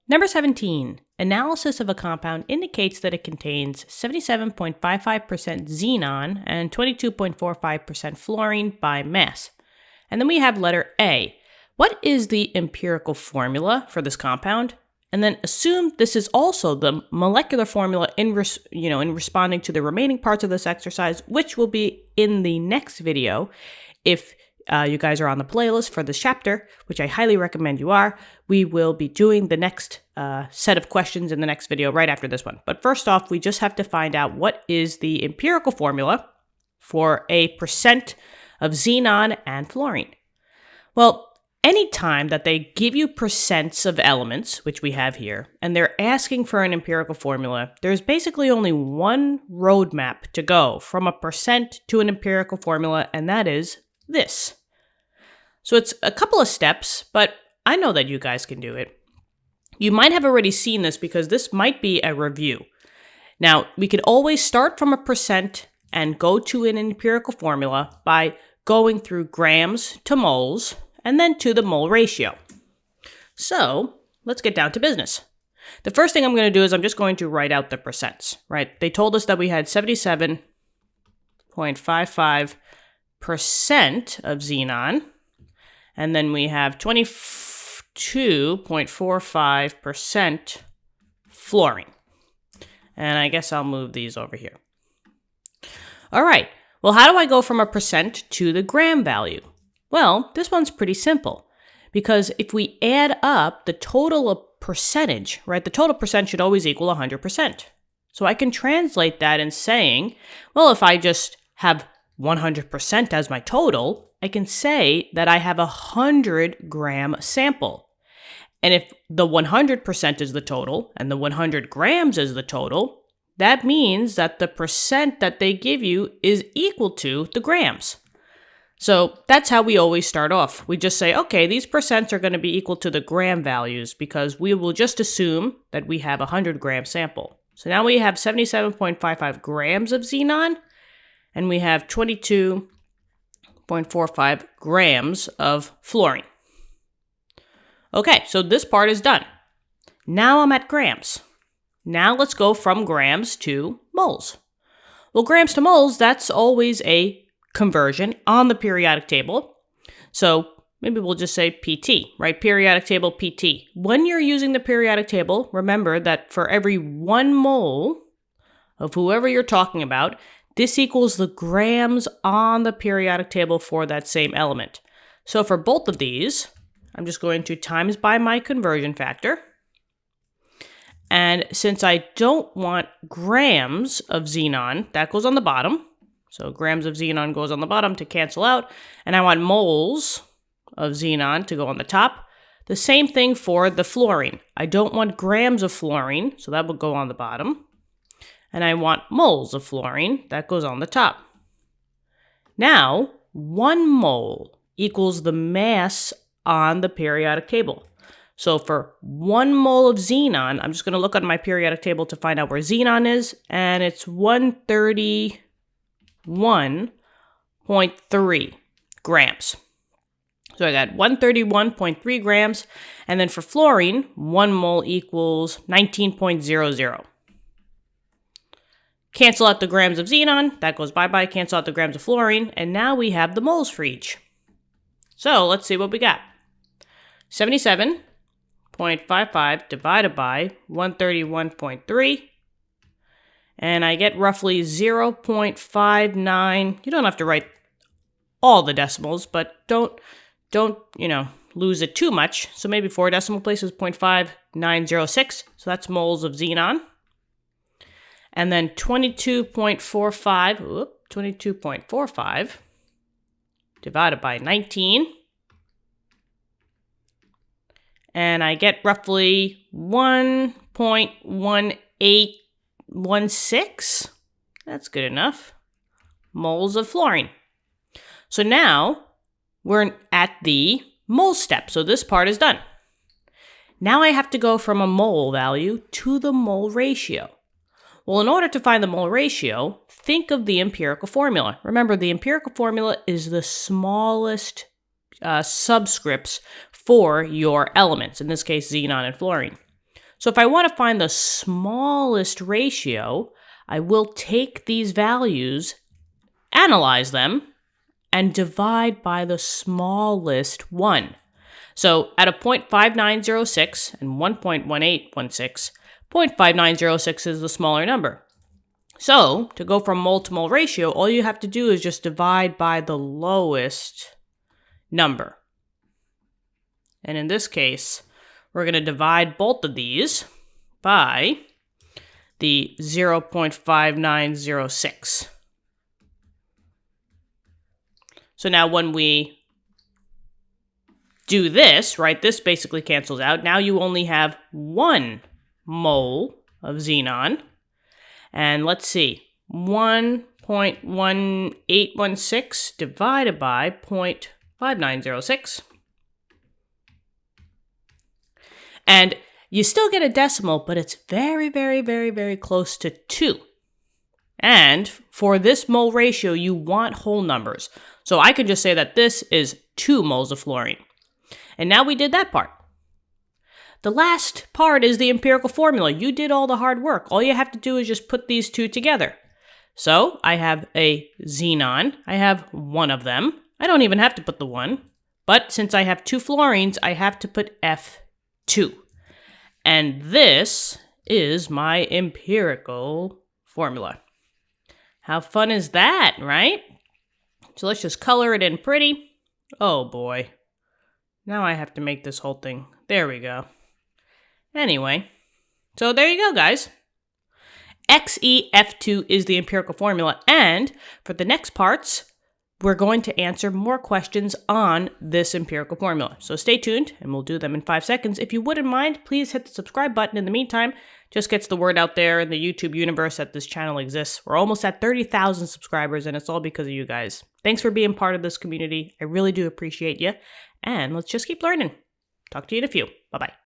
Number 17, analysis of a compound indicates that it contains 77.55% xenon and 22.45% fluorine by mass. And then we have letter A. What is the empirical formula for this compound? And then assume this is also the molecular formula in responding to the remaining parts of this exercise, which will be in the next video. If you guys are on the playlist for this chapter, which I highly recommend you are, we will be doing the next set of questions in the next video right after this one. But first off, we just have to find out what is the empirical formula for a percent of xenon and fluorine. Well, anytime that they give you percents of elements, which we have here, and they're asking for an empirical formula, there's basically only one roadmap to go from a percent to an empirical formula, and that is this. So it's a couple of steps, but I know that you guys can do it. You might have already seen this because this might be a review. Now, we can always start from a percent and go to an empirical formula by going through grams to moles and then to the mole ratio. So let's get down to business. The first thing I'm going to do is I'm just going to write out the percents, right? They told us that we had 77.55% of xenon, and then we have 22.45% fluorine. And I guess I'll move these over here. All right, well, how do I go from a percent to the gram value? Well, this one's pretty simple, because if we add up the total of percentage, right, the total percent should always equal 100%. So I can translate that in saying, well, if I just have 100% as my total, I can say that I have a 100-gram sample. And if the 100% is the total and the 100 grams is the total, that means that the percent that they give you is equal to the grams. So that's how we always start off. We just say, okay, these percents are going to be equal to the gram values because we will just assume that we have a 100-gram sample. So now we have 77.55 grams of xenon, and we have 22.45 grams of fluorine. Okay, so this part is done. Now I'm at grams. Now let's go from grams to moles. Well, grams to moles, that's always a conversion on the periodic table. So maybe we'll just say PT, right? Periodic table PT. When you're using the periodic table, remember that for every 1 mole of whoever you're talking about, this equals the grams on the periodic table for that same element. So for both of these, I'm just going to times by my conversion factor. And since I don't want grams of xenon, that goes on the bottom. So grams of xenon goes on the bottom to cancel out. And I want moles of xenon to go on the top. The same thing for the fluorine. I don't want grams of fluorine, so that will go on the bottom. And I want moles of fluorine, that goes on the top. Now, 1 mole equals the mass on the periodic table. So for 1 mole of xenon, I'm just going to look on my periodic table to find out where xenon is, and it's 131.3 grams. So I got 131.3 grams, and then for fluorine, 1 mole equals 19.00. Cancel out the grams of xenon, that goes bye-bye, cancel out the grams of fluorine, and now we have the moles for each. So let's see what we got. 77.55 divided by 131.3, and I get roughly 0.59. You don't have to write all the decimals, but don't lose it too much. So maybe 4 decimal places, 0.5906. So that's moles of xenon. And then 22.45 divided by 19. And I get roughly 1.1816. That's good enough. Moles of fluorine. So now we're at the mole step. So this part is done. Now I have to go from a mole value to the mole ratio. Well, in order to find the mole ratio, think of the empirical formula. Remember, the empirical formula is the smallest subscripts for your elements, in this case, xenon and fluorine. So if I want to find the smallest ratio, I will take these values, analyze them, and divide by the smallest one. So out of 0.5906 and 1.1816, 0.5906 is the smaller number. So to go from mole to mole ratio, all you have to do is just divide by the lowest number. And in this case, we're going to divide both of these by the 0.5906. So now when we do this, right, this basically cancels out. Now you only have 1 mole of xenon. And let's see, 1.1816 divided by 0.5906. And you still get a decimal, but it's very, very, very, very close to 2. And for this mole ratio, you want whole numbers. So I can just say that this is 2 moles of fluorine. And now we did that part. The last part is the empirical formula. You did all the hard work. All you have to do is just put these two together. So I have a xenon. I have 1 of them. I don't even have to put the 1. But since I have 2 fluorines, I have to put F2. And this is my empirical formula. How fun is that, right? So let's just color it in pretty. Oh boy. Now I have to make this whole thing. There we go. Anyway, so there you go, guys. XeF2 is the empirical formula. And for the next parts, we're going to answer more questions on this empirical formula. So stay tuned, and we'll do them in 5 seconds. If you wouldn't mind, please hit the subscribe button. In the meantime, just gets the word out there in the YouTube universe that this channel exists. We're almost at 30,000 subscribers, and it's all because of you guys. Thanks for being part of this community. I really do appreciate you. And let's just keep learning. Talk to you in a few. Bye-bye.